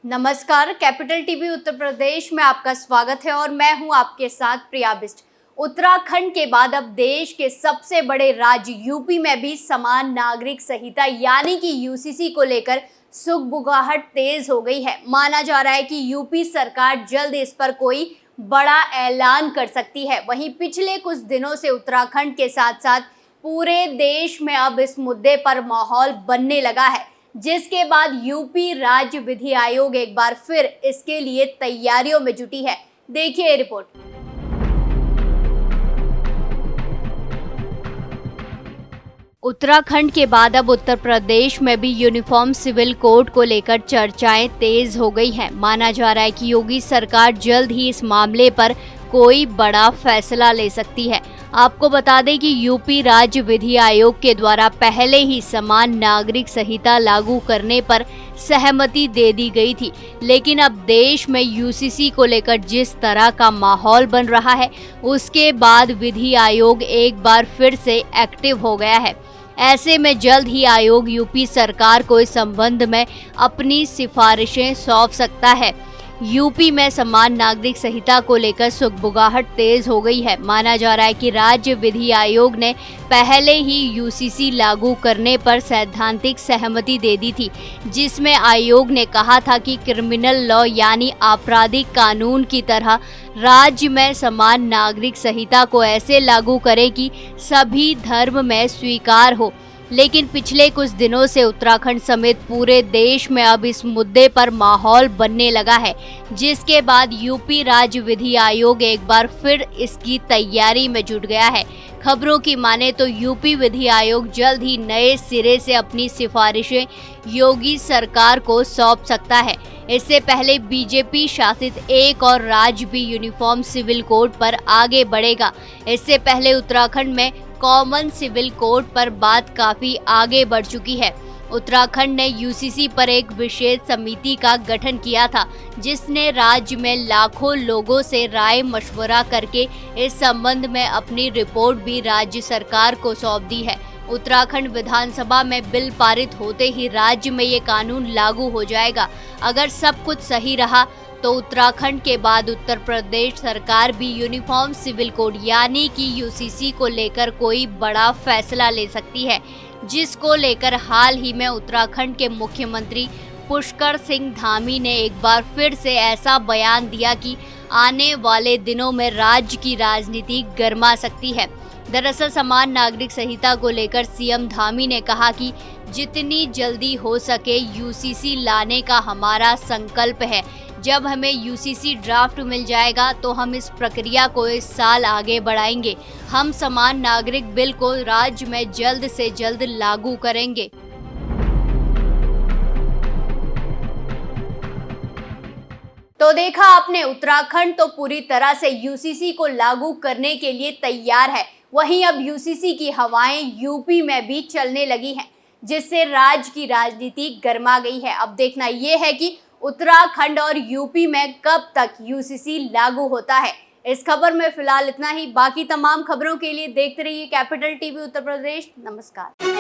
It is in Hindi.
नमस्कार, कैपिटल टीवी उत्तर प्रदेश में आपका स्वागत है और मैं हूं आपके साथ प्रिया बिष्ट। उत्तराखंड के बाद अब देश के सबसे बड़े राज्य यूपी में भी समान नागरिक संहिता यानी कि यूसीसी को लेकर सुगबुगाहट तेज हो गई है। माना जा रहा है कि यूपी सरकार जल्द इस पर कोई बड़ा ऐलान कर सकती है। वहीं पिछले कुछ दिनों से उत्तराखंड के साथ साथ पूरे देश में अब इस मुद्दे पर माहौल बनने लगा है, जिसके बाद यूपी राज्य विधि आयोग एक बार फिर इसके लिए तैयारियों में जुटी है। देखिए ये रिपोर्ट। उत्तराखंड के बाद अब उत्तर प्रदेश में भी यूनिफॉर्म सिविल कोड को लेकर चर्चाएं तेज हो गई हैं। माना जा रहा है कि योगी सरकार जल्द ही इस मामले पर कोई बड़ा फैसला ले सकती है। आपको बता दें कि यूपी राज्य विधि आयोग के द्वारा पहले ही समान नागरिक संहिता लागू करने पर सहमति दे दी गई थी, लेकिन अब देश में यूसीसी को लेकर जिस तरह का माहौल बन रहा है, उसके बाद विधि आयोग एक बार फिर से एक्टिव हो गया है। ऐसे में जल्द ही आयोग यूपी सरकार को इस संबंध में अपनी सिफारिशें सौंप सकता है। यूपी में समान नागरिक संहिता को लेकर सुगबुगाहट तेज हो गई है। माना जा रहा है कि राज्य विधि आयोग ने पहले ही यूसीसी लागू करने पर सैद्धांतिक सहमति दे दी थी, जिसमें आयोग ने कहा था कि क्रिमिनल लॉ यानी आपराधिक कानून की तरह राज्य में समान नागरिक संहिता को ऐसे लागू करे कि सभी धर्म में स्वीकार हो। लेकिन पिछले कुछ दिनों से उत्तराखंड समेत पूरे देश में अब इस मुद्दे पर माहौल बनने लगा है, जिसके बाद यूपी राज्य विधि आयोग एक बार फिर इसकी तैयारी में जुट गया है। खबरों की माने तो यूपी विधि आयोग जल्द ही नए सिरे से अपनी सिफारिशें योगी सरकार को सौंप सकता है। इससे पहले बीजेपी शासित एक और राज्य भी यूनिफॉर्म सिविल कोड पर आगे बढ़ेगा। इससे पहले उत्तराखंड में कॉमन सिविल कोड पर बात काफी आगे बढ़ चुकी है। उत्तराखंड ने यूसीसी पर एक विशेष समिति का गठन किया था, जिसने राज्य में लाखों लोगों से राय मशवरा करके इस संबंध में अपनी रिपोर्ट भी राज्य सरकार को सौंप दी है। उत्तराखंड विधानसभा में बिल पारित होते ही राज्य में ये कानून लागू हो जाएगा। अगर सब कुछ सही रहा तो उत्तराखंड के बाद उत्तर प्रदेश सरकार भी यूनिफॉर्म सिविल कोड यानी कि यूसीसी को लेकर कोई बड़ा फैसला ले सकती है, जिसको लेकर हाल ही में उत्तराखंड के मुख्यमंत्री पुष्कर सिंह धामी ने एक बार फिर से ऐसा बयान दिया कि आने वाले दिनों में राज्य की राजनीति गर्मा सकती है। दरअसल समान नागरिक संहिता को लेकर सीएम धामी ने कहा कि जितनी जल्दी हो सके यूसीसी लाने का हमारा संकल्प है। जब हमें यूसीसी ड्राफ्ट मिल जाएगा तो हम इस प्रक्रिया को इस साल आगे बढ़ाएंगे। हम समान नागरिक बिल को राज्य में जल्द से जल्द लागू करेंगे। तो देखा आपने, उत्तराखंड तो पूरी तरह से यूसीसी को लागू करने के लिए तैयार है। वहीं अब यूसीसी की हवाएं यूपी में भी चलने लगी हैं, जिससे राज्य की राजनीति गर्मा गई है। अब देखना यह है कि उत्तराखंड और यूपी में कब तक यूसीसी लागू होता है। इस खबर में फिलहाल इतना ही। बाकी तमाम खबरों के लिए देखते रहिए कैपिटल टीवी उत्तर प्रदेश। नमस्कार।